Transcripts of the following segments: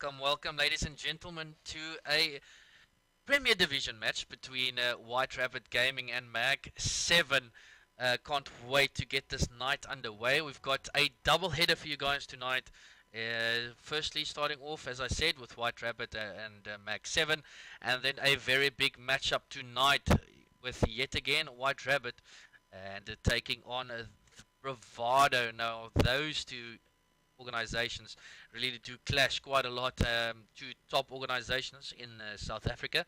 welcome, ladies and gentlemen, to a Premier Division match between White Rabbit Gaming and MAG7. Can't wait to get this night underway. We've got a double header for you guys tonight. Firstly, starting off, as I said, with White Rabbit and MAG7, and then a very big matchup tonight with yet again White Rabbit and taking on Bravado. Now, those two organizations really do clash quite a lot. Two top organizations in South Africa,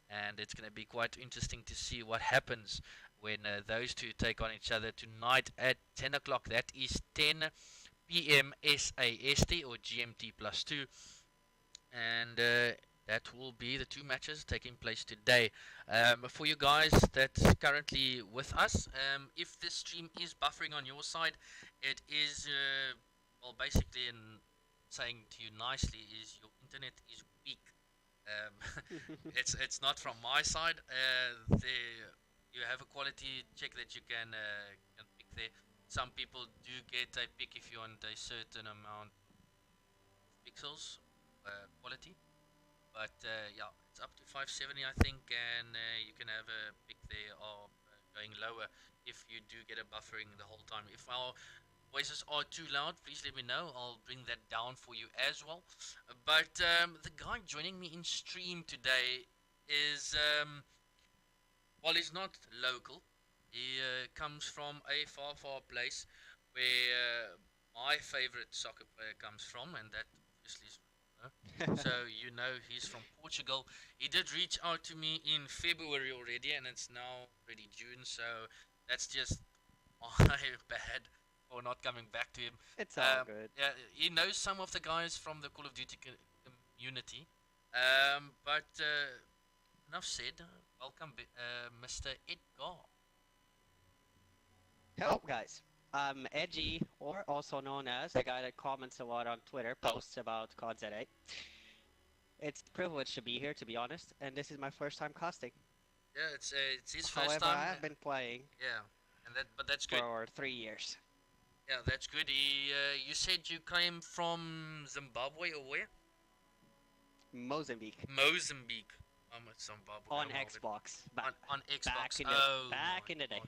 and it's going to be quite interesting to see what happens when those two take on each other tonight at 10 o'clock. That is 10 p.m. SAST or GMT plus 2, and that will be the two matches taking place today. For you guys that's currently with us, if this stream is buffering on your side, it is well, basically, in saying to you nicely, is your internet is weak. It's not from my side. There you have a quality check that you can pick there. Some people do get a pick if you want a certain amount of pixels quality, but yeah, it's up to 570 I think, and you can have a pick there of going lower if you do get a buffering the whole time. If our voices are too loud, please let me know. I'll bring that down for you as well. But the guy joining me in stream today is, well, he's not local. He comes from a far, far place where my favorite soccer player comes from, and that obviously is Ronaldo. So you know he's from Portugal. He did reach out to me in February already, and it's now already June, so that's just my bad for not coming back to him. It's all good. Yeah, he knows some of the guys from the Call of Duty community. But enough said. Welcome, Mr. Edgar. Hello, guys. I'm Edgy, or also known as the guy that comments a lot on Twitter, posts about COD Z8. It's a privilege to be here, to be honest, and this is my first time casting. Yeah, it's his first However, time. I have been playing Yeah, and but that's good. for 3 years. Yeah, that's good. You said you came from Zimbabwe or where? Mozambique. Mozambique. I'm at Zimbabwe. On Xbox. On Xbox. Back in the day.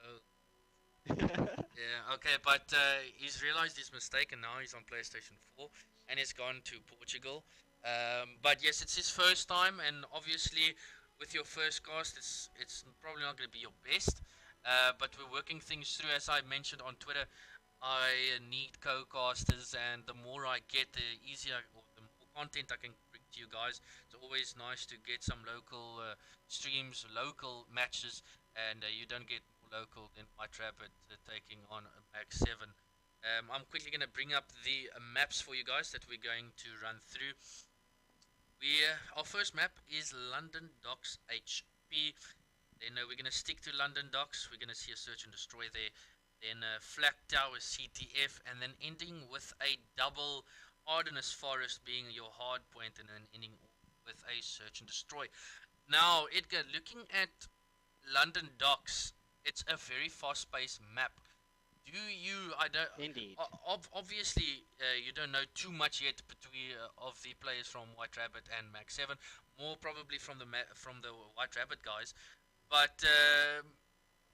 Oh. Yeah, okay, but he's realized his mistake and now he's on PlayStation 4 and he's gone to Portugal. But yes, it's his first time, and obviously with your first cast, it's probably not going to be your best. But we're working things through. As I mentioned on Twitter, I need co-casters, and the more I get, the easier, or the more content I can bring to you guys. It's always nice to get some local streams, local matches, and you don't get more local than White Rabbit taking on MAG7. I'm quickly going to bring up the maps for you guys that we're going to run through. Our first map is London Docks HP. Then we're going to stick to London Docks. We're going to see a search and destroy there. Then Flak Tower CTF, and then ending with a double Ardennes Forest being your hard point, and then ending with a search and destroy. Now, Edgar, looking at London Docks, it's a very fast-paced map. Do you? I don't. Indeed. Obviously, you don't know too much yet between of the players from White Rabbit and MAG7. More probably from the White Rabbit guys, but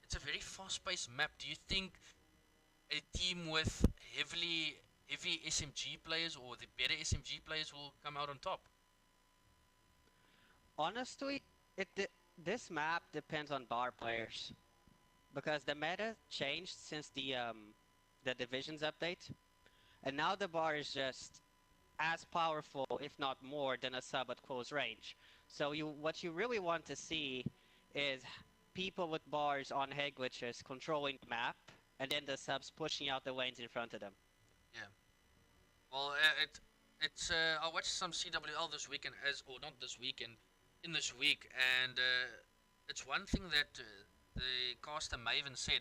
it's a very fast-paced map. Do you think a team with heavy SMG players or the better SMG players will come out on top? Honestly, this map depends on bar players, because the meta changed since the divisions update, and now the bar is just as powerful, if not more, than a sub at close range. So what you really want to see is people with bars on head glitches controlling the map, and then the subs pushing out the lanes in front of them. Yeah. Well, it's I watched some CWL this weekend, or not this weekend, in this week, and it's one thing that the caster Maven said.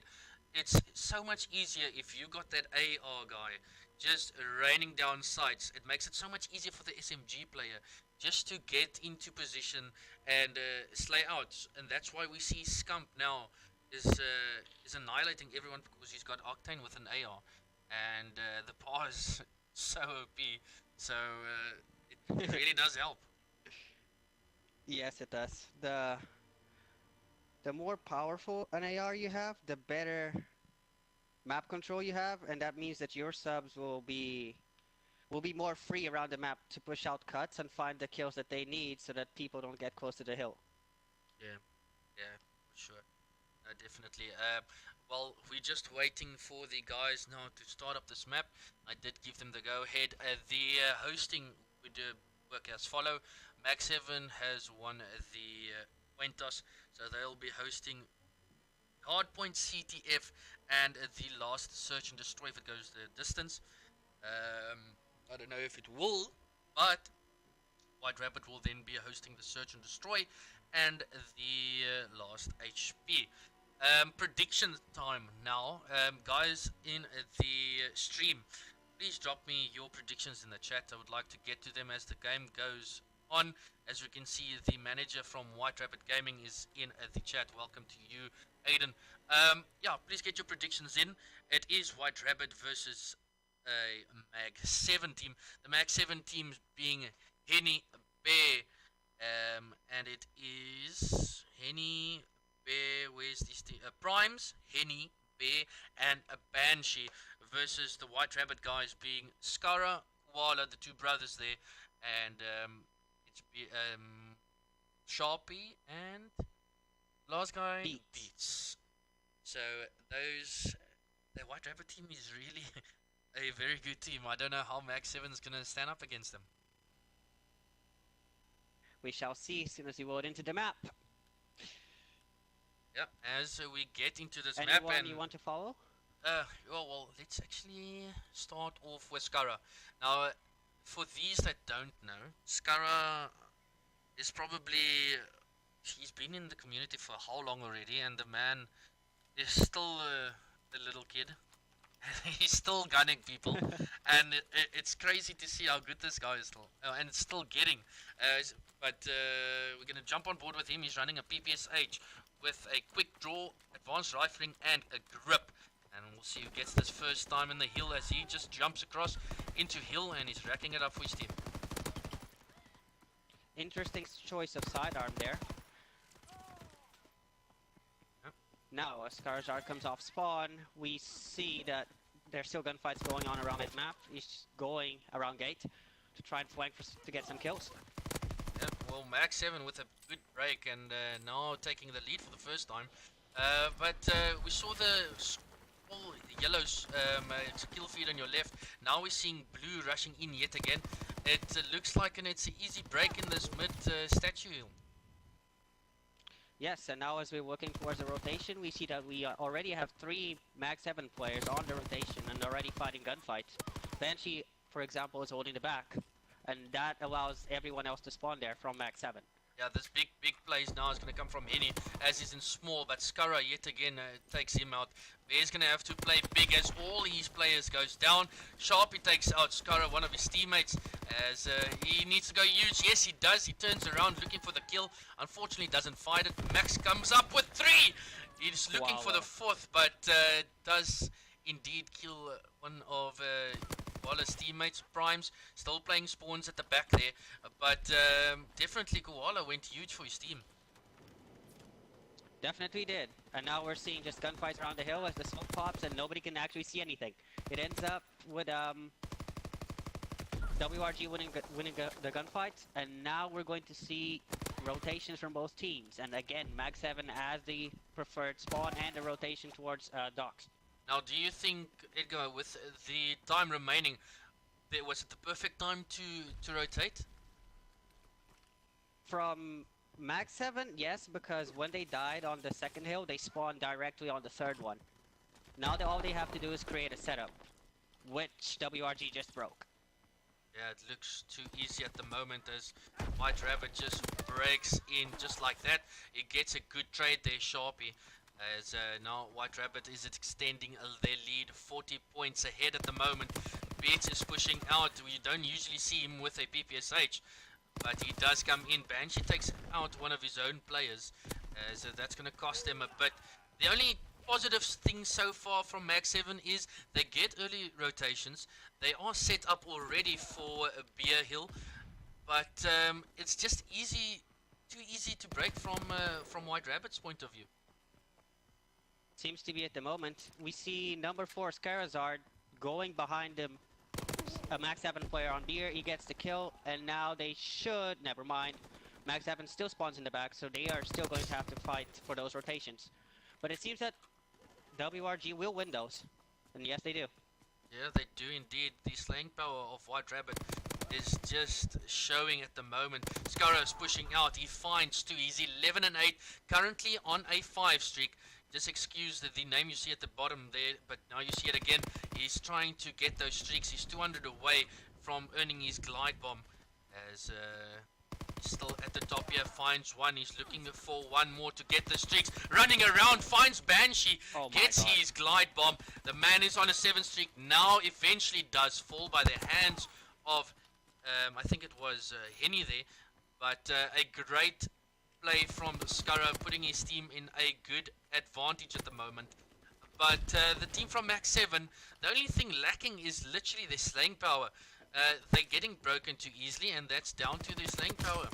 It's so much easier if you got that AR guy just raining down sights. It makes it so much easier for the SMG player just to get into position and slay out. And that's why we see Scump now is annihilating everyone, because he's got Octane with an AR, and the bar is so OP. So It really does help. Yes, it does. The more powerful an AR you have, the better map control you have, and that means that your subs will be more free around the map to push out cuts and find the kills that they need so that people don't get close to the hill. Yeah, yeah, for sure. Definitely. Well, we're just waiting for the guys now to start up this map. I did give them the go-ahead. The hosting would work as follow. MAG7 has won the coin toss, so they'll be hosting Hardpoint CTF and the last search and destroy if it goes the distance. Um, I don't know if it will, but White Rabbit will then be hosting the search and destroy and the last HP. Prediction time now. Guys in the stream, please drop me your predictions in the chat. I would like to get to them as the game goes on. As you can see, the manager from White Rabbit Gaming is in the chat. Welcome to you, Aiden. Yeah, please get your predictions in. It is White Rabbit versus a MAG7 team. The MAG7 team being Henny, Bear, and it is Henny, Bear, where's this team? Primes, Henny, Bear, and a Banshee versus the White Rabbit guys being Skara, Koala, the two brothers there, and it's Sharpie and last guy Beats. So those the White Rabbit team is really a very good team. I don't know how MAG7 is gonna stand up against them. We shall see as soon as we load into the map. Yeah, as we get into this Anyone map and you want to follow? well, let's actually start off with Skara. Now, for these that don't know, Skara is probably he's been in the community for how long already, and the man is still a little kid. He's still gunning people, and it's crazy to see how good this guy is still, and it's still getting. But we're gonna jump on board with him. He's running a PPSH with a quick draw, advanced rifling, and a grip. And we'll see who gets this first time in the hill as he just jumps across into hill and he's racking it up for his team. Interesting choice of sidearm there. Yep. Now, as Skarzar comes off spawn, we see that there's still gunfights going on around that map. He's going around gate to try and flank to get some kills. Yep, well, MAG7 with a good break and now taking the lead for the first time. But we saw the yellows kill feed on your left. Now we're seeing blue rushing in yet again. It looks like it's an easy break in this mid statue hill. Yes, and now as we're working towards the rotation, we see that we already have 3 MAG7 players on the rotation and already fighting gunfights. Banshee, for example, is holding the back, and that allows everyone else to spawn there from MAG7. Yeah, this big plays now is going to come from Henny as he's in small, but Skara yet again takes him out. Bear's going to have to play big as all his players goes down. Sharpie takes out Skara, one of his teammates, as he needs to go huge. Yes, he does. He turns around looking for the kill. Unfortunately, doesn't find it. Max comes up with 3. He's looking for the 4th, but does indeed kill one of Koala's teammates. Primes still playing spawns at the back there, but definitely Koala went huge for his team. Definitely did. And now we're seeing just gunfights around the hill as the smoke pops and nobody can actually see anything. It ends up with WRG winning the gunfight, and now we're going to see rotations from both teams. And again, MAG7 as the preferred spawn and the rotation towards docks. Now, do you think, Edgar, with the time remaining, was it the perfect time to rotate? From MAG7, yes, because when they died on the second hill, they spawned directly on the third one. Now all they have to do is create a setup, which WRG just broke. Yeah, it looks too easy at the moment as White Rabbit just breaks in just like that. It gets a good trade there, Sharpie. As now White Rabbit is extending their lead 40 points ahead at the moment. Beats is pushing out. We don't usually see him with a PPSH, but he does come in. Banshee takes out one of his own players, so that's going to cost them a bit. The only positive thing so far from MAG7 is they get early rotations. They are set up already for Beer Hill. but it's just too easy to break from White Rabbit's point of view. Seems to be at the moment. We see number 4 Scarazard going behind him. A MAG7 player on Beer. He gets the kill, and now they should. Never mind. MAG7 still spawns in the back, so they are still going to have to fight for those rotations. But it seems that WRG will win those. And yes, they do. Yeah, they do indeed. The slaying power of White Rabbit is just showing at the moment. Scarro's pushing out. He finds two. He's 11 and 8, currently on a 5 streak. Just excuse the name you see at the bottom there, but now you see it again. He's trying to get those streaks. He's 200 away from earning his glide bomb. As he's still at the top here, finds one. He's looking for one more to get the streaks. Running around, finds Banshee, Oh my gets God. his glide bomb. The man is on a 7 streak. Now eventually does fall by the hands of, I think it was Henny there. But a great play from Scurra, putting his team in a good advantage at the moment. But the team from MAG7, the only thing lacking is literally their slaying power. They're getting broken too easily, and that's down to their slaying power.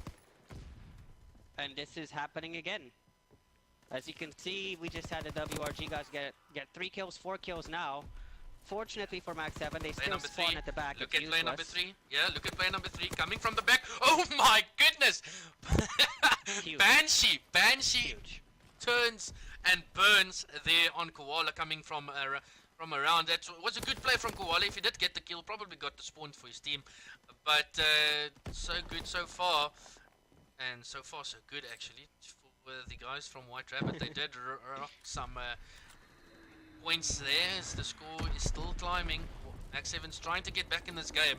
And this is happening again. As you can see, we just had the WRG guys get 3 kills, 4 kills now. Fortunately for MAG7, they Play still number spawn 3. at the back. Look It's at play number useless. 3. Yeah, look at play number 3 coming from the back. Oh my goodness! Huge. Banshee Huge. turns and burns there on Koala coming from around. That was a good play from Koala. If he did get the kill, probably got the spawn for his team. But so good so far, and so far so good actually for the guys from White Rabbit. They did rock some points there. As the score is still climbing. MAG7's trying to get back in this game.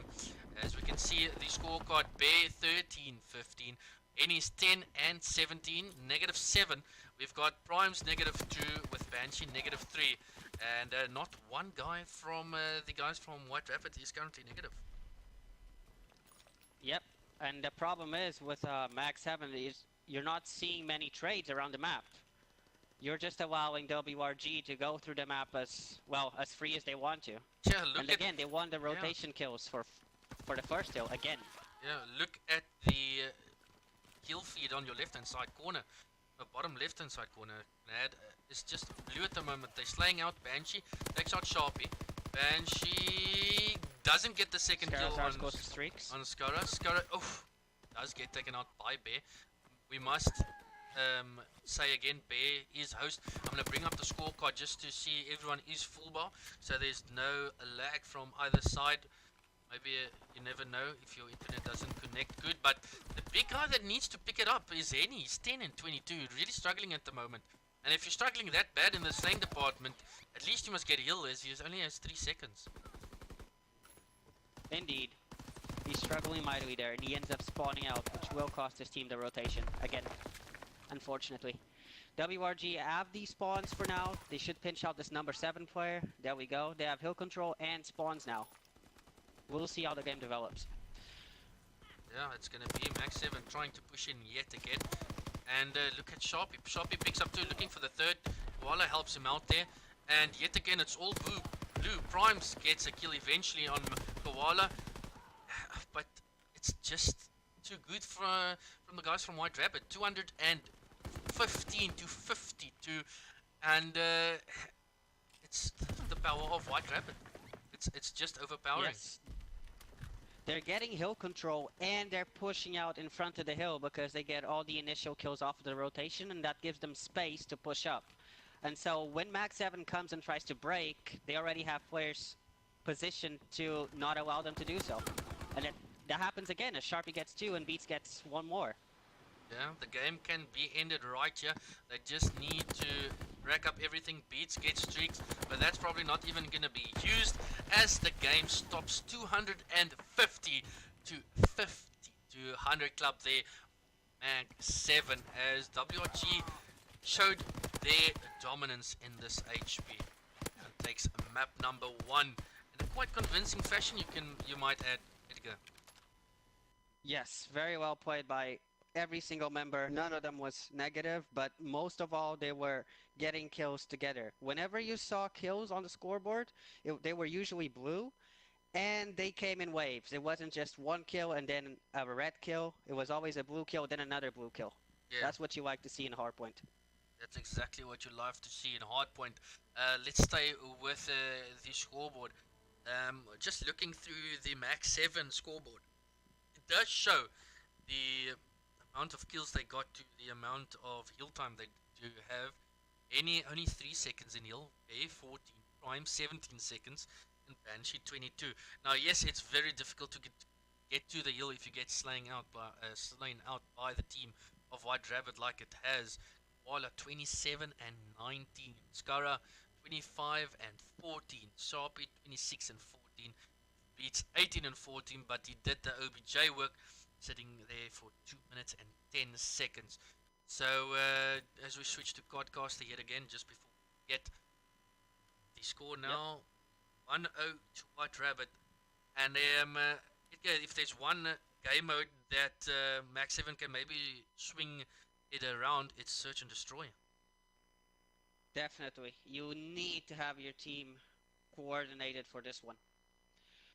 As we can see, the scorecard: Bear 13, 15. Ennie's 10 and 17, -7. We've got Primes -2 with Banshee -3. And not one guy from the guys from White Rabbit is currently negative. Yep. And the problem is with MAG7 is you're not seeing many trades around the map. You're just allowing WRG to go through the map as well as free as they want to. Yeah, look And at again, they won the rotation kills for the first hill again. look at the kill feed on your left hand side corner. Bottom left hand side corner. Mad is just blue at the moment. They're slaying out Banshee, takes out Sharpie. Banshee doesn't get the second kill Scarazars goes to streaks. on Scurra. Scurra does get taken out by Bear. We must say again, Bear is host. I'm going to bring up the scorecard just to see everyone is full bar, so there's no lag from either side. Maybe you never know if your internet doesn't connect good, but the big guy that needs to pick it up is Henny. He's 10 and 22, really struggling at the moment. And if you're struggling that bad in the slaying department, at least you must get heal, as he only has 3 seconds. Indeed. He's struggling mightily there, and he ends up spawning out, which will cost his team the rotation. Again, unfortunately. WRG have these spawns for now. They should pinch out this number 7 player. There we go. They have hill control and spawns now. We'll see how the game develops. Yeah, it's going to be MAG7 trying to push in yet again. And look at Sharpie. Sharpie picks up 2, looking for the 3rd. Koala helps him out there. And yet again, it's all blue. Primes gets a kill eventually on Koala. But it's just too good from the guys from White Rabbit. 215 to 52. And it's the power of White Rabbit. It's just overpowering. Yes. They're getting hill control and they're pushing out in front of the hill because they get all the initial kills off of the rotation, and that gives them space to push up. And so when MAG7 comes and tries to break, they already have players positioned to not allow them to do so. And that happens again as Sharpie gets 2 and Beats gets 1 more. Yeah, the game can be ended right here. They just need to rack up everything. Beats, get streaks, but that's probably not even going to be used as the game stops. 250 to 50 to 100 club there. MAG7 as WRG showed their dominance in this HP. And takes map number 1 in a quite convincing fashion, you might add, Edgar. Yes, very well played by every single member. None of them was negative, but most of all, they were getting kills together. Whenever you saw kills on the scoreboard, they were usually blue, And they came in waves. It wasn't just one kill and then a red kill. It was always a blue kill, then another blue kill. Yeah, That's what you like to see in Hardpoint. that's exactly what you love to see in Hardpoint. Let's stay with the scoreboard. Just looking through the MAG7 scoreboard, it does show the amount of kills they got to the amount of heal time they do have. Only 3 seconds in heal, A 14, Prime 17 seconds, and Banshee 22. Now, yes, it's very difficult to get to the heal if you get slain out by the team of White Rabbit like it has. Koala 27 and 19, Skara 25 and 14, Sharpie 26 and 14, Beats 18 and 14, but he did the OBJ work, sitting there for 2 minutes and 10 seconds. So, as we switch to Codcaster yet again, just before we get the score now, 1-0 to White Rabbit. And if there's one game mode that MAG7 can maybe swing it around, it's Search and Destroy. Definitely. You need to have your team coordinated for this one.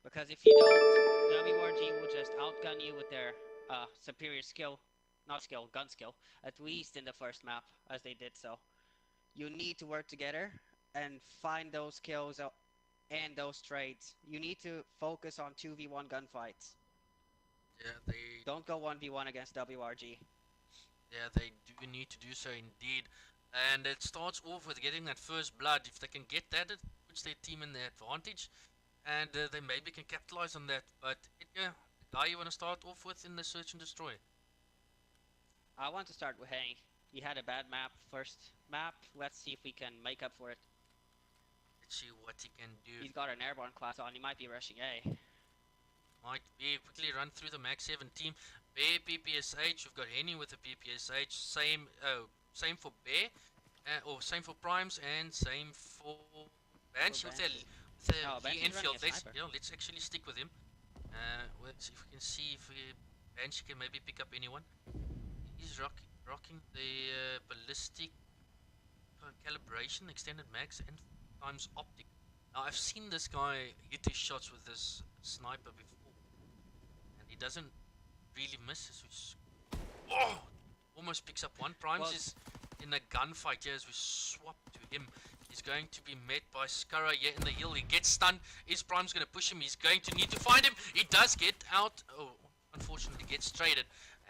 Because if you don't, WRG will just outgun you with their superior skill. Not skill, gun skill. At least in the first map, as they did so. You need to work together and find those kills and those trades. You need to focus on 2v1 gunfights. Yeah, Don't go 1v1 against WRG. Yeah, they do need to do so indeed. And it starts off with getting that first blood. If they can get that, it puts their team in the advantage. And they maybe can capitalize on that. But yeah, the guy you want to start off with in the Search and Destroy? I want to start with Hank. He had a bad first map. Let's see if we can make up for it. Let's see what he can do. He's got an airborne class on. He might be rushing A. Might be. Quickly run through the MAG7 team. Bear PPSH. We've got Henny with the PPSH. Same for Bear. Or same for Primes. And same for Banshee. With the infield. Let's actually stick with him. Let's see if we can see if Banshee can maybe pick up anyone. He's rocking the ballistic calibration, extended mags, and times optic. Now I've seen this guy hit his shots with this sniper before, and he doesn't really miss. Almost picks up one. Primes is in a gunfight here as we swap to him. He's going to be met by Skara here in the hill. He gets stunned. Is Prime's going to push him? He's going to need to find him. He does get out. Oh, unfortunately gets traded.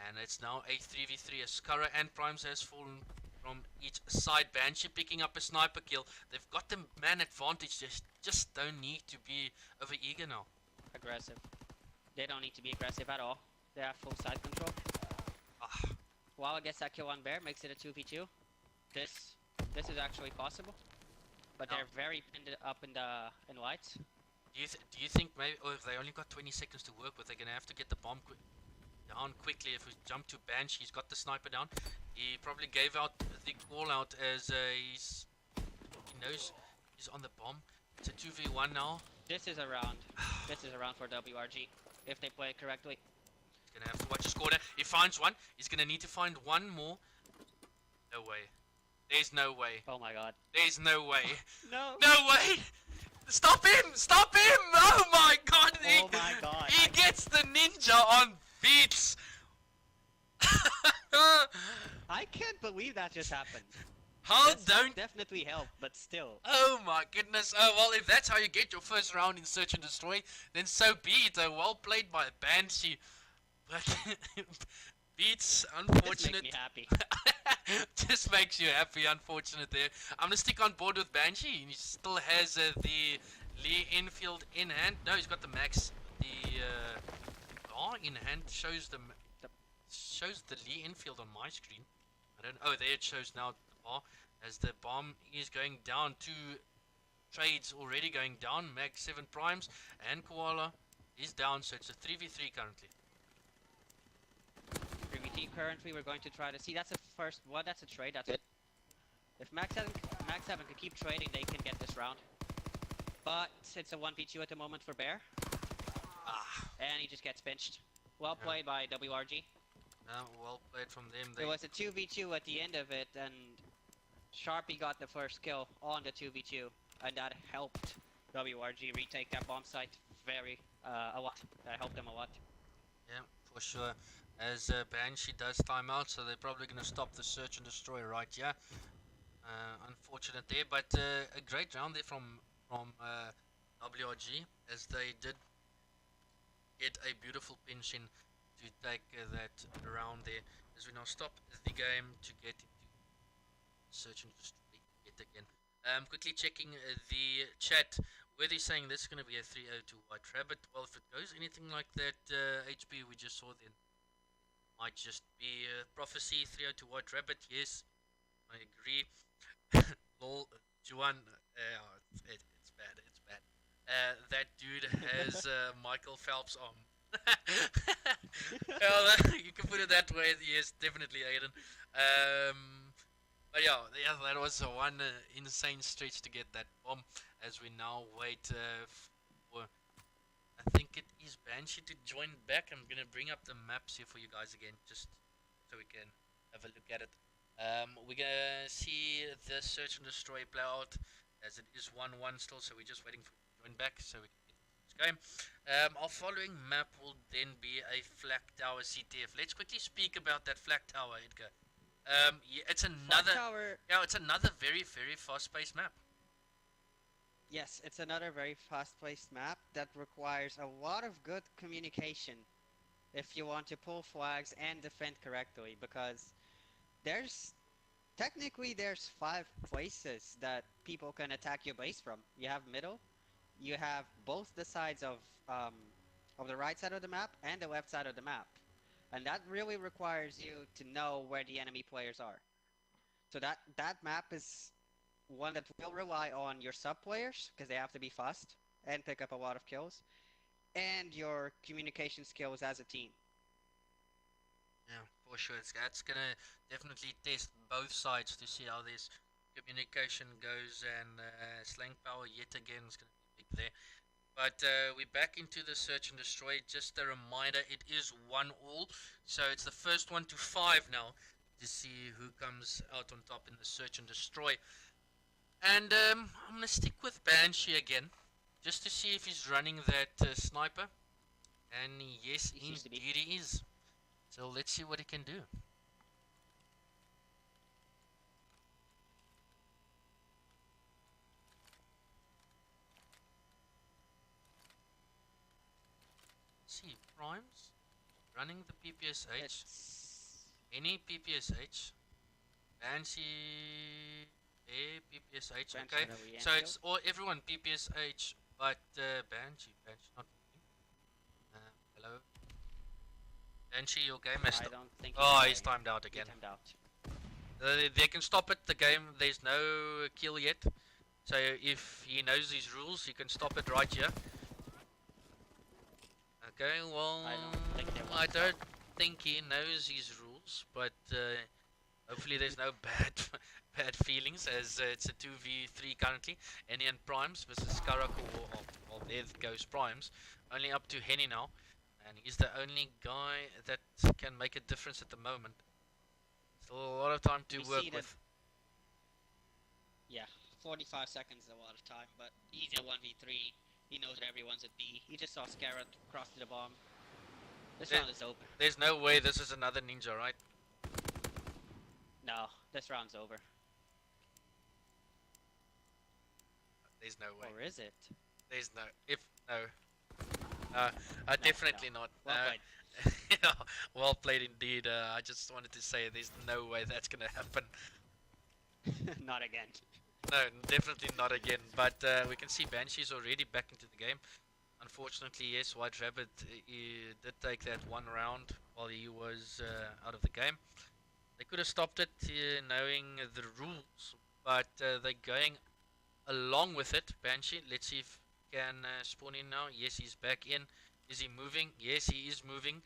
And it's now a 3v3 as Skara and Primes has fallen from each side. Banshee picking up a sniper kill. They've got the man advantage. They just don't need to be over eager now. Aggressive. They don't need to be aggressive at all. They have full side control. Koala gets that kill on Bear, makes it a 2v2. This is actually possible. But they're very pinned up in lights. Do you think maybe if they only got 20 seconds to work with, they're gonna have to get the bomb down quickly? If we jump to Banshee, he's got the sniper down. He probably gave out the call out as he knows he's on the bomb. It's a 2v1 now. This is a round. This is a round for WRG if they play it correctly. He's gonna have to watch his corner. He finds one. He's gonna need to find one more. No way. There's no way. Oh my god. There's no way. No. No way. Stop him! Stop him! Oh my god! Oh my god. He gets the ninja on Beats. I can't believe that just happened. How That's don't definitely help, but still. Oh my goodness. Oh well, if that's how you get your first round in Search and Destroy, then so be it. Well played by Banshee. But Beats, unfortunate. This makes me happy. Just makes you happy, unfortunate there. I'm gonna stick on board with Banshee. He still has the Lee infield in hand. No, he's got the max. The bar in hand shows the Lee infield on my screen. I don't. Oh, there it shows now the bar as the bomb is going down. 2 trades already going down. MAG7 Primes and Koala is down, so it's a 3v3 currently. 3v3 currently, we're going to try to see. That's a first one. That's a trade. That's it. If MAG7 can keep trading, they can get this round. But it's a 1v2 at the moment for Bear. And he just gets pinched. Well played by WRG. Well played from them. It was a 2v2 at the end of it, and Sharpie got the first kill on the 2v2, and that helped WRG retake that bomb site very a lot. That helped them a lot. Yeah, for sure. As Banshee does timeout, so they're probably going to stop the search and destroy right here. Unfortunate there, but a great round there from WRG, as they did get a beautiful pension to take that round there. As we now stop the game to get into search and destroy yet again. Quickly checking the chat. Where they're saying this is going to be a 3-0 to White Rabbit. Well, if it goes anything like that HP we just saw, then might just be prophecy 3-0 to White Rabbit. Yes, I agree. Lol, Juan, it's bad, it's bad. That dude has Michael Phelps arm. Well, you can put it that way. Yes, definitely, Aiden. But yeah, that was one insane stretch to get that bomb. As we now wait for, I think it is Banshee to join back. I'm gonna bring up the maps here for you guys again, just so we can have a look at it. We're gonna see the search and destroy play out, as it is 1-1 still, so we're just waiting for him to join back so we can get this game. Our following map will then be a Flak Tower CTF. Let's quickly speak about that Flak Tower, Edgar. Yeah, it's another. Tower. Yeah, it's another very fast-paced map. Yes, it's another very fast-paced map that requires a lot of good communication if you want to pull flags and defend correctly, because there's technically there's 5 places that people can attack your base from. You have middle, you have both the sides of the right side of the map and the left side of the map, and that really requires you to know where the enemy players are. So that map is one that will rely on your sub players because they have to be fast and pick up a lot of kills, and your communication skills as a team. Yeah, for sure. That's gonna definitely test both sides to see how this communication goes, and slang power yet again is gonna be big there. But we're back into the search and destroy. Just a reminder, it is 1-1, so it's the first one to 5 now to see who comes out on top in the search and destroy. And I'm gonna stick with Banshee again, just to see if he's running that sniper. And yes, indeed he is. So let's see what he can do. Let's see, Primes running the PPSH. Any PPSH. Banshee. PPSH. Okay, so it's all everyone PPSH, but Banshee not moving. Hello. Banshee, your game is. I don't think. Oh, he's timed out again. Timed out. They can stop it. The game. There's no kill yet. So if he knows his rules, he can stop it right here. Okay. Well, I don't think he knows his rules, but hopefully there's no bad feelings, as it's a 2v3 currently. Henny and Primes versus Karak, or there goes Primes. Only up to Henny now. And he's the only guy that can make a difference at the moment. Still a lot of time to work with. Yeah, 45 seconds is a lot of time, but he's a 1v3. He knows that everyone's at B. He just saw Scarab cross to the bomb. This round is over. There's no way this is another ninja, right? No, this round's over. There's no way. Or is it? There's no. Definitely not. Well played. Yeah, well played indeed. I just wanted to say there's no way that's gonna happen. Not again. No, definitely not again. But we can see Banshee's already back into the game. Unfortunately, yes, White Rabbit did take that one round while he was out of the game. They could have stopped it knowing the rules, but they're going along with it. Banshee, let's see if he can spawn in now. Yes, he's back in. Is he moving? Yes, he is moving.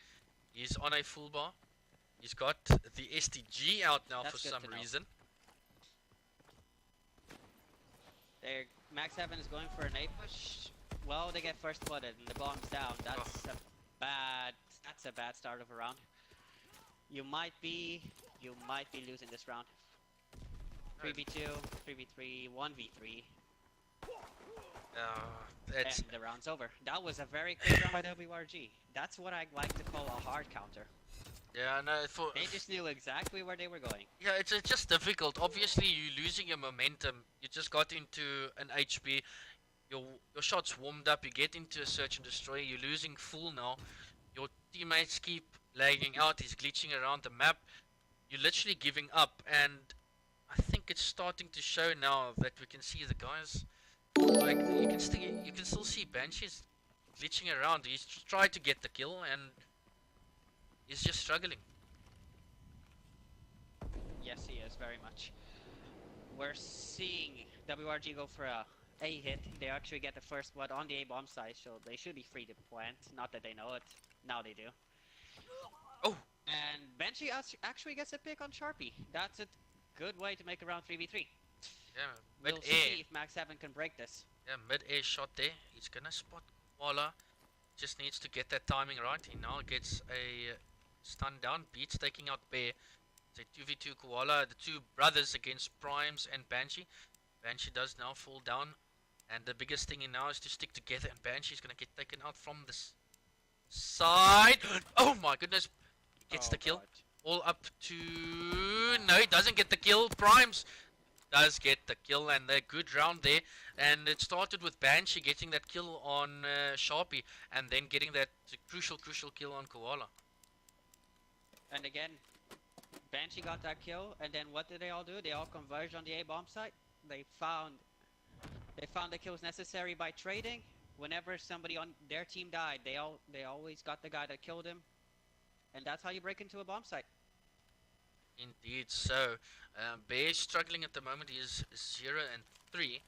He's on a full bar. He's got the STG out now. That's for some reason. There, MAG7 is going for an A push. Well, they get first blooded and the bomb's down. That's a bad start of a round. You might be losing this round. 3v2, 3v3, 1v3. It's And the round's over. That was a very quick round by WRG. That's what I like to call a hard counter. yeah, no, They just knew exactly where they were going. yeah, it's just difficult. Obviously, you're losing your momentum. You just got into an HB. Your your shot's warmed up. You get into a search and destroy. You're losing full now. Your teammates keep lagging out. He's glitching around the map. You're literally giving up, and I think it's starting to show now that we can see the guys. Like you can still see Banshee's glitching around. He's tried to get the kill, and he's just struggling. Yes, he is, very much. We're seeing WRG go for a hit. They actually get the first blood on the A bomb site, so they should be free to plant. Not that they know it. Now they do. Oh, And Banshee actually gets a pick on Sharpie. That's a good way to make a round 3v3. yeah, We'll mid see air. if MAG7 can break this. Yeah, mid air shot there. He's gonna spot Koala. Just needs to get that timing right. He now gets a stun down. Beats taking out Bear. It's a 2v2 Koala. The two brothers against Primes and Banshee. Banshee does now fall down. And the biggest thing now is to stick together. And Banshee's gonna get taken out from this side. Oh my goodness. He gets the kill. God. All up to... No, he doesn't get the kill. Primes does get the kill, and a good round there. And it started with Banshee getting that kill on Sharpie, and then getting that crucial kill on Koala. And again, Banshee got that kill, and then what did they all do? They all converged on the A bomb site. They found the kills necessary by trading. Whenever somebody on their team died, they always got the guy that killed him, and that's how you break into a bomb site. Indeed, so Bear struggling at the moment. He is 0 and 3.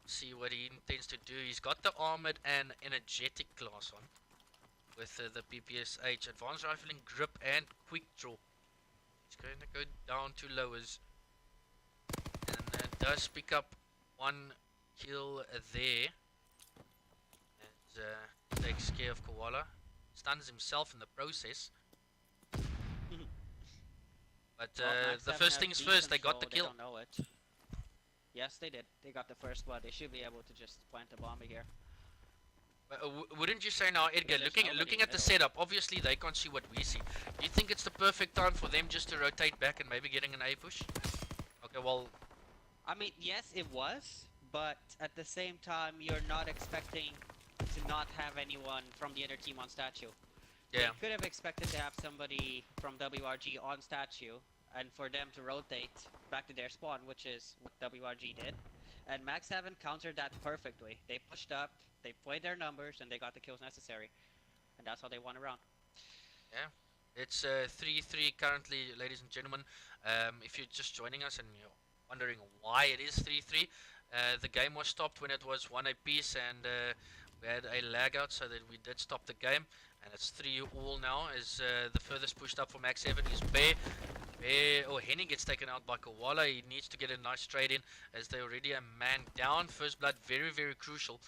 See what he intends to do. He's got the armored and energetic class on with the PPSH, advanced rifling, grip, and quick draw. He's going to go down to lowers, and does pick up one kill there. And takes care of Koala, stuns himself in the process. But Well, the MAG7 first has things B first, they got the control, kill. They don't know it. Yes, they did. They got the first blood. They should be able to just plant a bomb here. Wouldn't you say now, Edgar, There's looking nobody in at the the middle. setup, obviously they can't see what we see. Do you think it's the perfect time for them just to rotate back and maybe getting an A push? Okay, well, I mean, yes, it was, but at the same time, you're not expecting to not have anyone from the other team on statue. yeah, You could have expected to have somebody from WRG on statue, and for them to rotate back to their spawn, which is what WRG did. And MAG7 countered that perfectly. They pushed up, they played their numbers, and they got the kills necessary. And that's how they won a round. yeah. It's 3-3 currently, ladies and gentlemen. If you're just joining us and you're wondering why it is 3-3, the game was stopped when it was 1 apiece, and we had a lag out, so that we did stop the game. And it's 3-all now, as the furthest pushed up for MAG7 is Bear. Henny gets taken out by Koala. He needs to get a nice trade in, as they're already a man down. First blood, very, very crucial.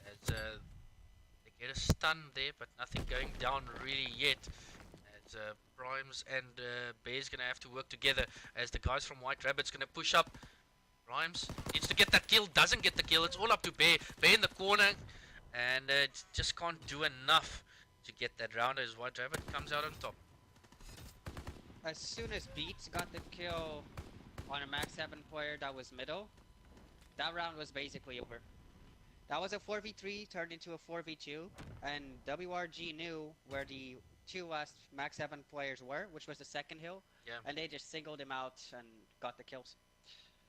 As they get a stun there, but nothing going down really yet. As Primes and Bear's gonna have to work together, as the guys from White Rabbit's gonna push up. Primes needs to get that kill, doesn't get the kill. It's all up to Bear. Bear in the corner, and just can't do enough to get that round, as White Rabbit comes out on top. As soon as Beats got the kill on a MAG7 player that was middle, that round was basically over. That was a 4v3 turned into a 4v2, and WRG knew where the two last MAG7 players were, which was the second hill, Yeah. and they just singled him out and got the kills.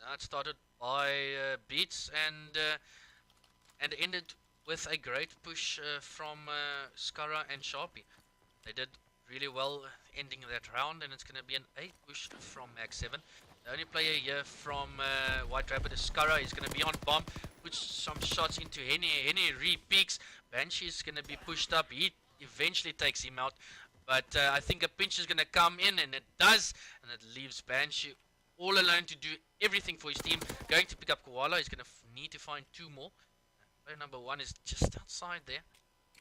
That started by Beats, and ended with a great push from Skara and Sharpie. They did really well ending that round, and it's going to be an A push from MAG7. The only player here from White Rabbit is Skara. He's going to be on bomb, puts some shots into Henny. Henny re-peaks. Banshee is going to be pushed up. He eventually takes him out, but I think a pinch is going to come in, and it does, and it leaves Banshee all alone to do everything for his team. Going to pick up Koala. He's going to need to find two more. Player number 1 is just outside there,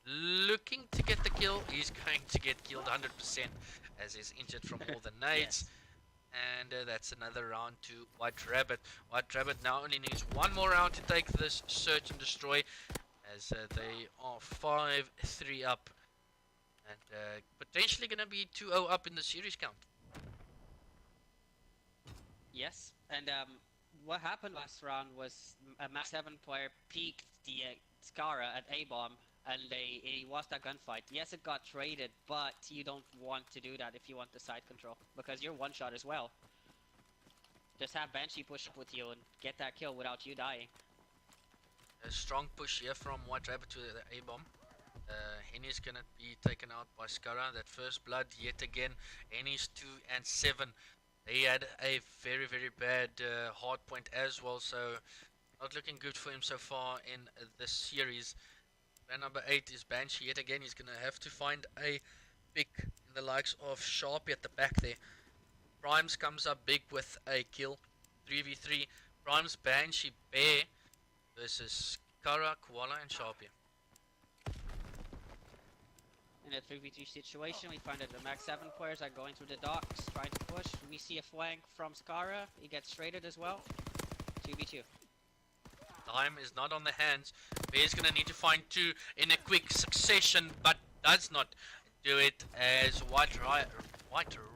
looking to get the kill. He's going to get killed 100%, as he's injured from all the nades. Yes. And that's another round to White Rabbit. White Rabbit now only needs one more round to take this search and destroy, as they are 5-3 up, and potentially going to be 2-0 up in the series count. Yes, and what happened last round was a MAG7 player peeked the Scara at A-bomb, and it was that gunfight. Yes, it got traded, but you don't want to do that if you want the side control, because you're one shot as well. Just have Banshee push up with you and get that kill without you dying. A strong push here from White Rabbit to the A-bomb. Henny's gonna be taken out by Scara. That first blood yet again. Henny's 2 and 7. He had a very, very bad hard point as well, so not looking good for him so far in this series. Plan number 8 is Banshee yet again. He's going to have to find a pick in the likes of Sharpie at the back there. Primes comes up big with a kill. 3v3. Primes, Banshee, Bear versus Kara, Koala and Sharpie. In a 3v3 situation, we find that the MAG7 players are going through the docks, trying to push. We see a flank from Scara. He gets traded as well. 2v2. Time is not on the hands. Bear's going to need to find 2 in a quick succession, but does not do it, as White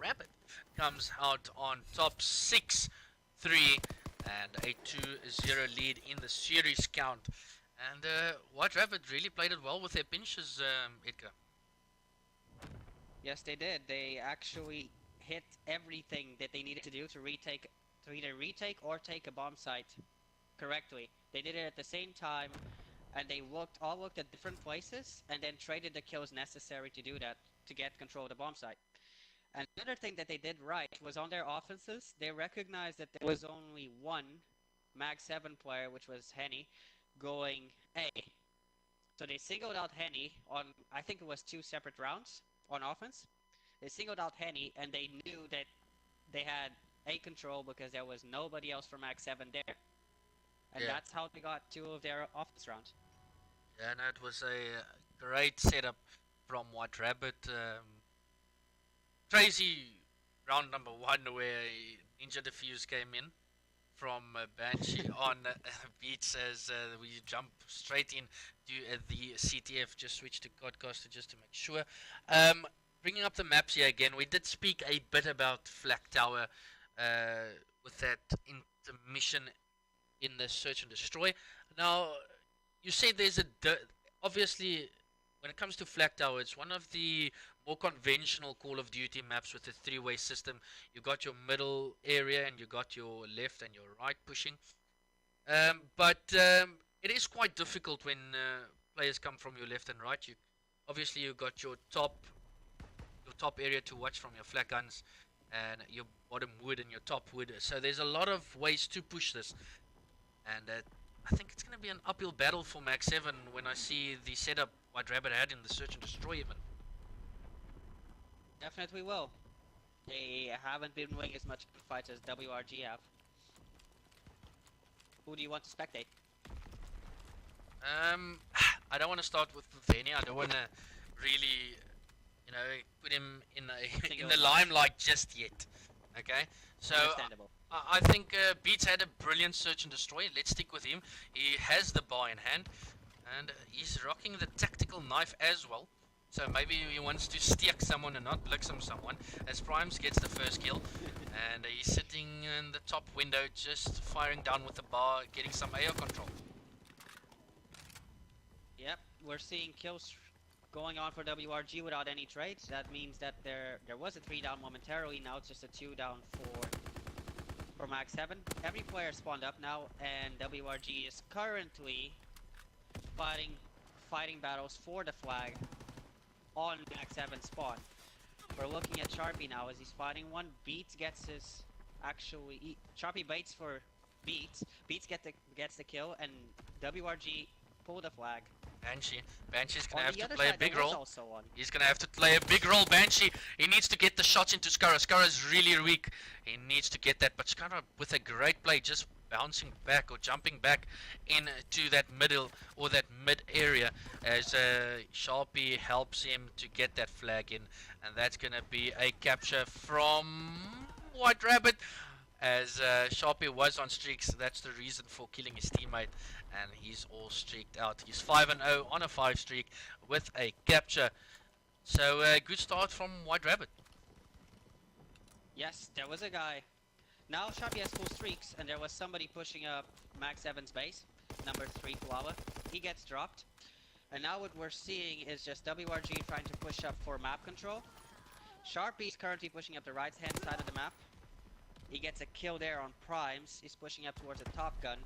Rabbit comes out on top 6-3 and a 2-0 lead in the series count. And White Rabbit really played it well with their pinches, Edgar. Yes, they did. They actually hit everything that they needed to do to either retake or take a bomb site correctly. They did it at the same time, and they all looked at different places, and then traded the kills necessary to do that, to get control of the bomb site. And another thing that they did right was on their offenses, they recognized that there was only one MAG7 player, which was Henny, going A. So they singled out Henny on, I think it was 2 separate rounds on offense. They singled out Henny, and they knew that they had A control because there was nobody else from MAG7 there. And that's how they got 2 of their offense rounds. Yeah, and it was a great setup from White Rabbit. Crazy round number 1 where Ninja Diffuse came in from Banshee on Beats, as we jump straight in to the CTF. Just switch to Godcaster just to make sure. Bringing up the maps here again, we did speak a bit about Flak Tower with that intermission in the search and destroy. Now, you say there's obviously when it comes to Flak Tower, it's one of the more conventional Call of Duty maps with a 3-way system. You got your middle area and you got your left and your right pushing. But it is quite difficult when players come from your left and right. Obviously you got your top area to watch from your flak guns, and your bottom wood and your top wood. So there's a lot of ways to push this, and I think it's going to be an uphill battle for MAG7 when I see the setup White Rabbit had in the search and destroy even. Definitely will. They haven't been winning as much fights as WRG have. Who do you want to spectate? I don't want to start with Venia. I don't want to really, put him in the limelight just yet. Okay, so I think Beats had a brilliant search and destroy. Let's stick with him. He has the bar in hand, and he's rocking the tactical knife as well. So maybe he wants to stick someone and not blick someone, as Primes gets the first kill. And he's sitting in the top window, just firing down with the bar, getting some AO control. Yep, we're seeing kills going on for WRG without any trades. That means that there was a 3 down momentarily, now it's just a 2 down for MAG7. Every player spawned up now, and WRG is currently fighting battles for the flag on MAG7 spawn. We're looking at Sharpie now as he's fighting one. Beats gets his Sharpie baits for Beats. Beats gets the kill, and WRG pull the flag. Banshee's gonna have to play a big role. He's gonna have to play a big role, Banshee. He needs to get the shots into Scara. Scara's really weak. He needs to get that, but Scara with a great play, just bouncing back or jumping back into that middle or that mid area, as Sharpie helps him to get that flag in, and that's gonna be a capture from White Rabbit. As Sharpie was on streaks, that's the reason for killing his teammate, and he's all streaked out. He's 5-0 on a 5 streak with a capture. So good start from White Rabbit. Yes, there was a guy. Now Sharpie has full streaks, and there was somebody pushing up MAG7's base, number 3 Koala. He gets dropped. And now what we're seeing is just WRG trying to push up for map control. Sharpie is currently pushing up the right-hand side of the map. He gets a kill there on primes. He's pushing up towards the top gun.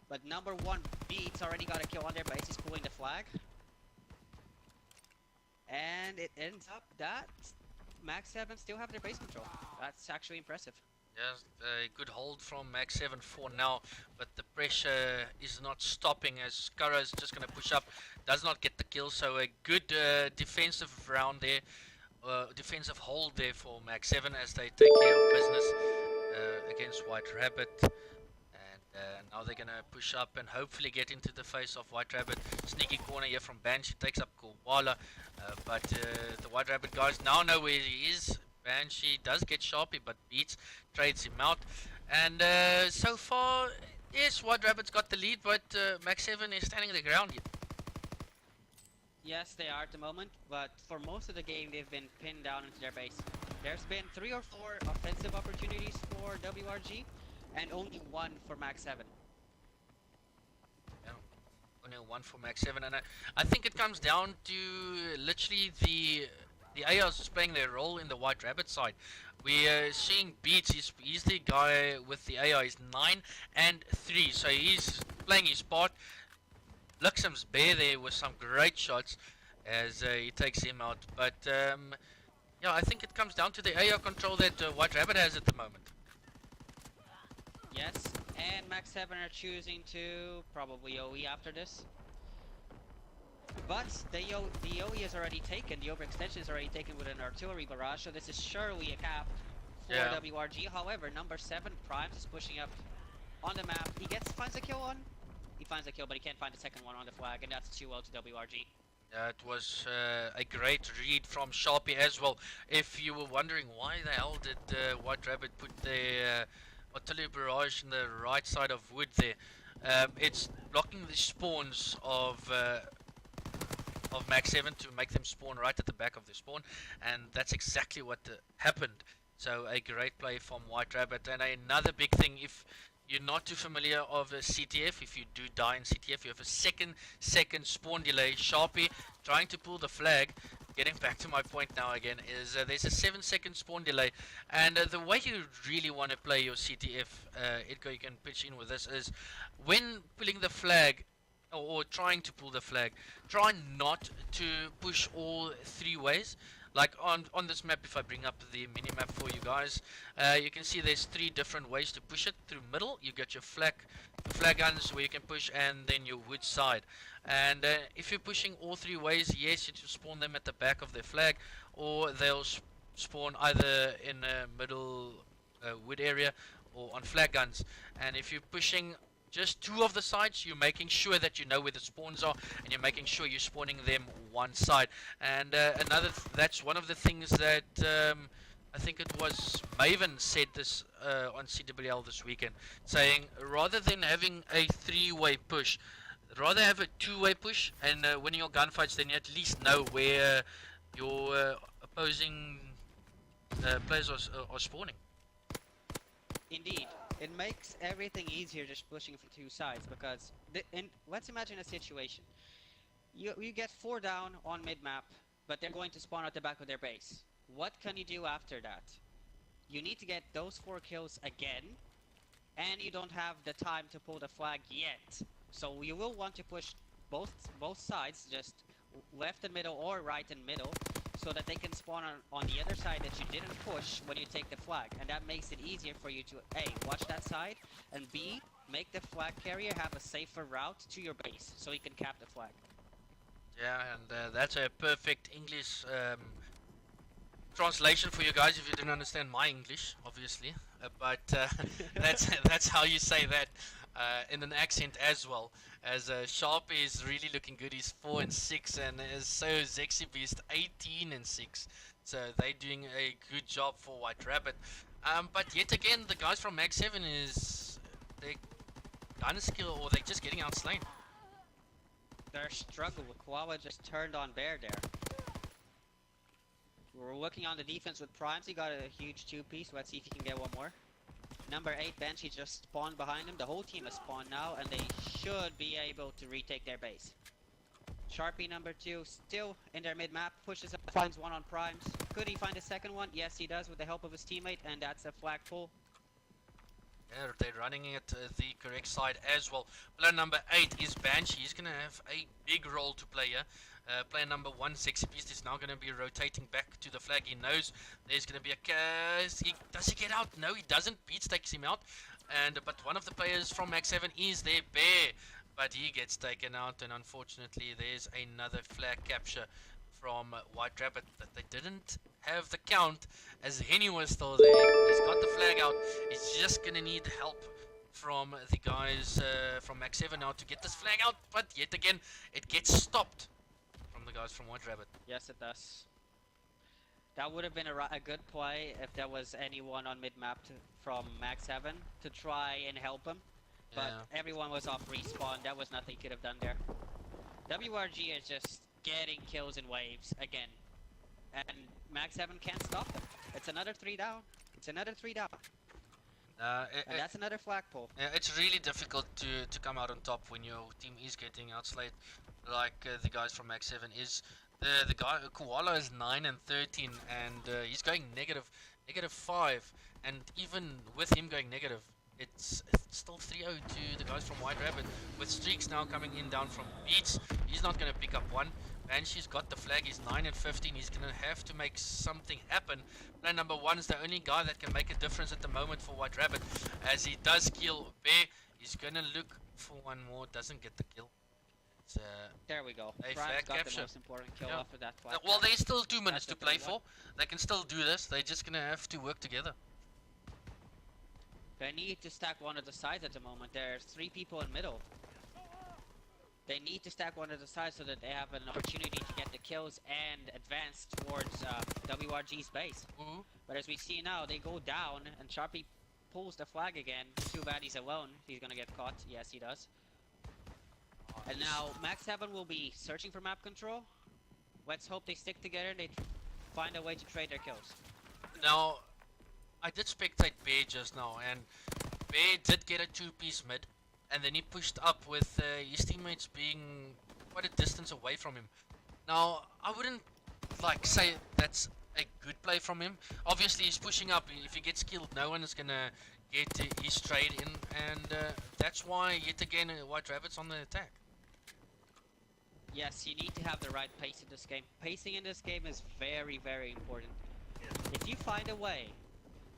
But number 1 Beats already got a kill on their base. He's pulling the flag. And it ends up that MAG7 still have their base control. That's actually impressive. Yes, a good hold from MAG7 for now, but the pressure is not stopping as Skara is just going to push up, does not get the kill, so a good defensive round there, defensive hold there for MAG7 as they take care of business against White Rabbit. And now they're going to push up and hopefully get into the face of White Rabbit. Sneaky corner here from Banshee, takes up Koala, but the White Rabbit guys now know where he is. Banshee does get Sharpie, but Beats trades him out. And so far, yes, White Rabbit's got the lead, but MAG7 is standing the ground here. Yes, they are at the moment, but for most of the game, they've been pinned down into their base. There's been 3 or 4 offensive opportunities for WRG, and only 1 for MAG7. Yeah, only 1 for MAG7, and I think it comes down to literally the ARs playing their role in the White Rabbit side. We're seeing Beats, he's the guy with the AR, he's 9 and 3, so he's playing his part. Luxem's bare there with some great shots as he takes him out, but yeah, I think it comes down to the AR control that White Rabbit has at the moment. Yes, and MAG7 are choosing to probably OE after this. But the OE is already taken, the overextension is already taken with an artillery barrage, so this is surely a cap for WRG. However, number 7 Primes is pushing up on the map. He finds a kill, but he can't find the second one on the flag, and that's 2-0 to WRG. It was a great read from Sharpie as well. If you were wondering why the hell did White Rabbit put their artillery barrage in the right side of wood there, it's blocking the spawns of MAG7 to make them spawn right at the back of the spawn, and that's exactly what happened. So a great play from White Rabbit. And another big thing, if you're not too familiar of a CTF, if you do die in CTF, you have a second spawn delay. Sharpie trying to pull the flag, getting back to my point now again, is there's a 7-second spawn delay, and the way you really want to play your CTF, Edgar, you can pitch in with this, is when pulling the flag, or trying to pull the flag, try not to push all 3 ways. Like on this map, if I bring up the mini map for you guys, you can see there's 3 different ways to push it. Through middle, you got your flag guns where you can push, and then your wood side. And if you're pushing all 3 ways, yes, you spawn them at the back of their flag, or they'll spawn either in a middle wood area or on flag guns. And if you're pushing just 2 of the sides, you're making sure that you know where the spawns are, and you're making sure you're spawning them one side. And that's one of the things that I think it was Maven said this on CWL this weekend, saying rather than having a 3-way push, rather have a 2-way push, and winning your gunfights, then you at least know where your opposing players are spawning. Indeed. It makes everything easier just pushing from 2 sides, because let's imagine a situation. You get 4 down on mid-map, but they're going to spawn at the back of their base. What can you do after that? You need to get those 4 kills again, and you don't have the time to pull the flag yet. So you will want to push both sides, just left and middle or right and middle, so that they can spawn on the other side that you didn't push when you take the flag. And that makes it easier for you to A, watch that side, and B, make the flag carrier have a safer route to your base, so he can cap the flag. Yeah, and that's a perfect English Translation for you guys if you didn't understand my English, obviously, but that's how you say that in an accent as well. As Sharp is really looking good, he's 4 and 6, and is so Zexy Beast 18 and 6. So they're doing a good job for White Rabbit. But yet again, the guys from MAG7 is they gun skill or they're just getting outslain. Their struggle with Koala just turned on Bear there. We're working on the defense with Primes. He got a huge 2-piece. Let's see if he can get one more. Number 8 Banshee just spawned behind him. The whole team has spawned now, and they should be able to retake their base. Sharpie number 2 still in their mid-map, pushes up, finds one on Primes. Could he find a second one? Yes, he does with the help of his teammate, and that's a flag pull. Yeah, they're running it the correct side as well. Player number 8 is Banshee. He's going to have a big role to play here. Player number 1, Sexy Beast, is now going to be rotating back to the flag. He knows there's going to be a case. Does he get out? No, he doesn't. Beats takes him out. But one of the players from MAG7 is there, Bear. But he gets taken out, and unfortunately there's another flag capture from White Rabbit. That they didn't have the count as Henny was still there. He's got the flag out. He's just gonna need help from the guys from MAG7 now to get this flag out. But yet again, it gets stopped from the guys from White Rabbit. Yes, it does. That would have been a good play if there was anyone on mid-map from MAG7 to try and help him. But everyone was off respawn. That was nothing he could have done there. WRG is just getting kills in waves again. And MAG7 can't stop them. It's another 3 down. It's another 3 down. And that's another flagpole. It's really difficult to come out on top when your team is getting outslayed, like the guys from MAG7 is. The guy Koala is 9 and 13, and he's going -5, and even with him going negative, it's still 3-0 to the guys from White Rabbit, with streaks now coming in down from Beats. He's not going to pick up one. Banshee's got the flag. He's 9 and 15. He's going to have to make something happen. Player number 1 is the only guy that can make a difference at the moment for White Rabbit, as he does kill Bear. He's going to look for one more. Doesn't get the kill. There we go. A Prime's flag got capture. the most important kill off of that flag. Well, there's still 2 minutes That's to play 3-1. for. They can still do this. They're just going to have to work together. They need to stack one of the sides at the moment. There's 3 people in middle. They need to stack one of the sides so that they have an opportunity to get the kills and advance towards WRG's base. But as we see now, they go down and Sharpie pulls the flag again. Too bad he's alone. He's gonna get caught. Yes, he does. And now MAG7 will be searching for map control. Let's hope they stick together and they find a way to trade their kills. Now, I did spectate Bear just now, and Bear did get a 2-piece mid, and then he pushed up with his teammates being quite a distance away from him. Now, I wouldn't like say that's a good play from him. Obviously, he's pushing up. If he gets killed, no one is gonna get his trade in, and that's why yet again White Rabbit's on the attack. Yes, you need to have the right pace in this game. Pacing in this game is very, very important. If you find a way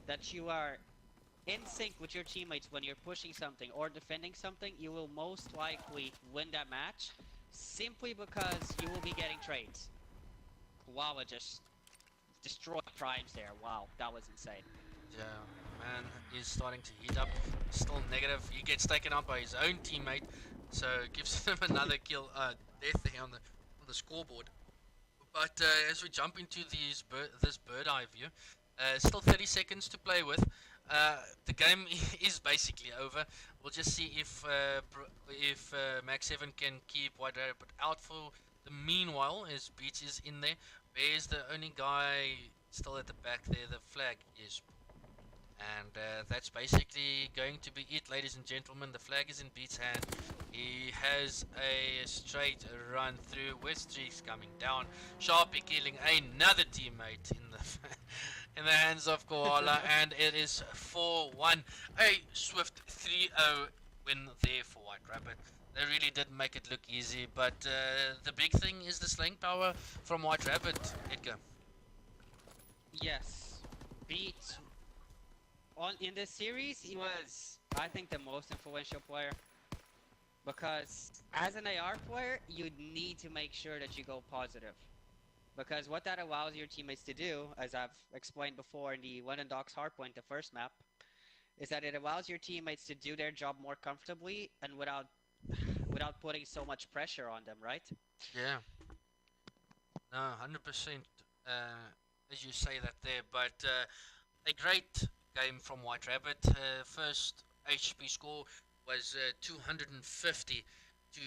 that you are in sync with your teammates when you're pushing something or defending something, you will most likely win that match simply because you will be getting trades. Koala just destroyed Primes there. Wow, that was insane. Yeah, man is starting to heat up. Still negative. He gets taken out by his own teammate, so gives him another kill, death there on the scoreboard. But as we jump into this bird eye view, still 30 seconds to play with. The game is basically over. We'll just see if MAG7 can keep White Rabbit out for the meanwhile, as Beats is in there. Bear's the only guy still at the back there. The flag is. And that's basically going to be it, ladies and gentlemen. The flag is in Beats' hand. He has a straight run through with streaks coming down. Sharpie killing another teammate in the in the hands of Koala, and it is 4-1. A swift 3-0 win there for White Rabbit. They really did make it look easy, but the big thing is the slaying power from White Rabbit, Edgar. Yes, Beats in this series, he was, I think, the most influential player. Because as an AR player, you need to make sure that you go positive. Because what that allows your teammates to do, as I've explained before in the London Docks Hardpoint, the first map, is that it allows your teammates to do their job more comfortably and without putting so much pressure on them, right? Yeah, no, 100%. As you say that there, but a great game from White Rabbit. First HP score was 250 to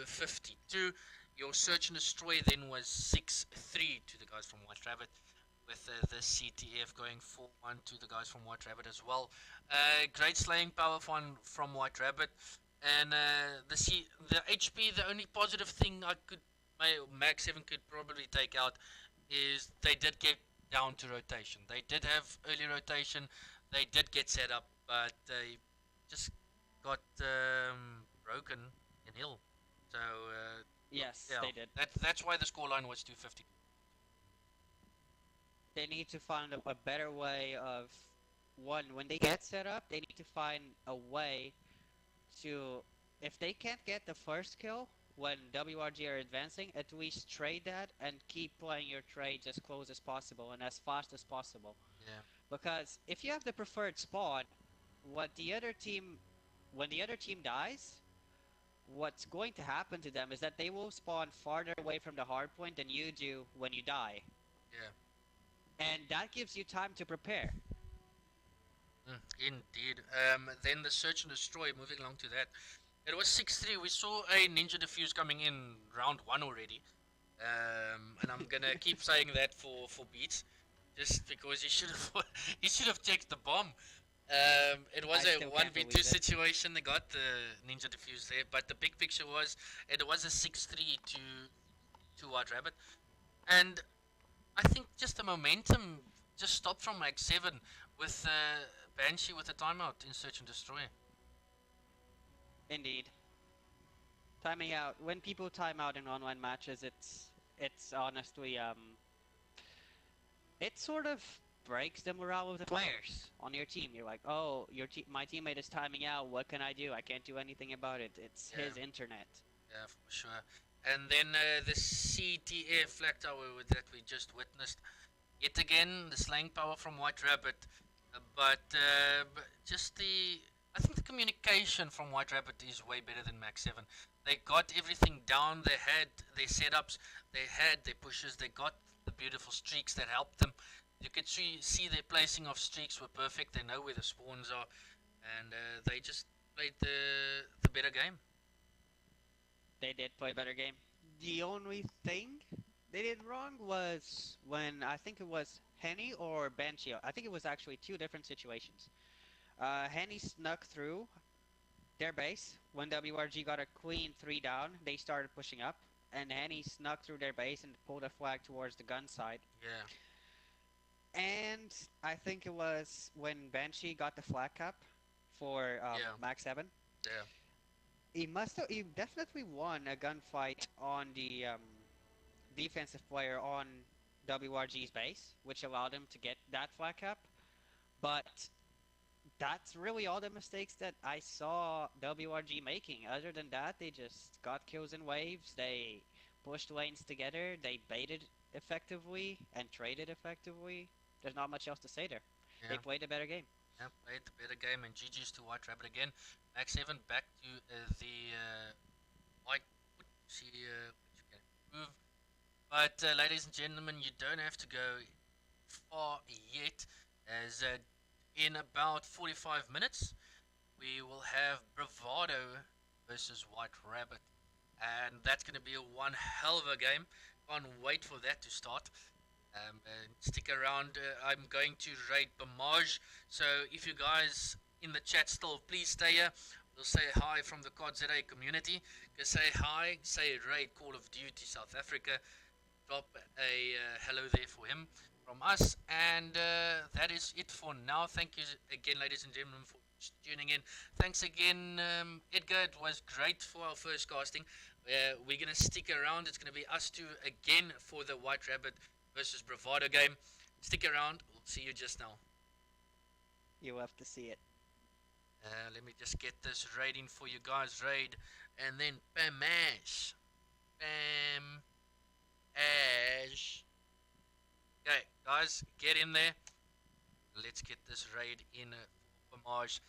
52. Your search and destroy then was 6-3 to the guys from White Rabbit, with the CTF going 4-1 to the guys from White Rabbit as well. Great slaying power from White Rabbit, and the HP. The only positive thing my MAG7 could probably take out is they did get down to rotation. They did have early rotation. They did get set up, but they just got broken in hill. So Yes, yeah, they did. that's why the scoreline was 250. They need to find a better way of one when they get set up. They need to find a way to, if they can't get the first kill when WRG are advancing, at least trade that and keep playing your trades as close as possible and as fast as possible. Yeah, Because if you have the preferred spawn, what the other team, when the other team dies, what's going to happen to them is that they will spawn farther away from the hardpoint than you do when you die. yeah. And that gives you time to prepare. Indeed. Then the search and destroy. Moving along to that, it was 6-3. We saw a ninja defuse coming in round one already. And I'm gonna keep saying that for Beats, just because he should have he should have checked the bomb. It was I a still one can't v believe two it. situation. They got the ninja defuse there, but the big picture was it was a 6-3 to White Rabbit, and I think just the momentum just stopped from MAG7 with Banshee with a timeout in search and destroy. Indeed. Timing out. When people time out in online matches, it's honestly it sort of breaks the morale of the players on your team. You're like, oh, my teammate is timing out. What can I do? I can't do anything about it. It's Yeah, his internet. yeah, for sure. And then the CTF flag tower that we just witnessed. Yet again, the slaying power from White Rabbit, but just I think the communication from White Rabbit is way better than Max 7. They got everything down. They had their setups. They had their pushes. They got the beautiful streaks that helped them. You could see their placing of streaks were perfect. They know where the spawns are, and they just played the better game. They did play a better game. The only thing they did wrong was when I think it was Henny or Banshee. I think it was actually two different situations. Henny snuck through their base when WRG got a clean 3 down. They started pushing up, and Henny snuck through their base and pulled a flag towards the gun side. Yeah, And I think it was when Banshee got the flag cap for yeah, MAG7. yeah, He definitely won a gunfight on the defensive player on WRG's base, which allowed him to get that flag cap. But that's really all the mistakes that I saw WRG making. Other than that, they just got kills in waves. They pushed lanes together. They baited effectively and traded effectively. There's not much else to say there. They yeah. played a better game. Yeah, played the better game, and GG's to White Rabbit again. Max 7 back to the white wood. See which can improve. But ladies and gentlemen, you don't have to go far yet, as in about 45 minutes we will have Bravado versus White Rabbit, and that's going to be a one hell of a game. Can't wait for that to start. Stick around. I'm going to raid Bamaj. So if you guys in the chat still, please stay here. We'll say hi from the COD community. Go say hi, say raid Call of Duty South Africa. Drop a hello there for him from us. And that is it for now. Thank you again, ladies and gentlemen, for tuning in. Thanks again, Edgar. It was great for our first casting. We're going to stick around. It's going to be us two again for the White Rabbit versus Bravado game. Stick around. We'll see you just now. You have to see it. Let me just get this raiding for you guys. Raid. And then bam ash. Bam ash. Okay, guys, get in there. Let's get this raid in for Homage.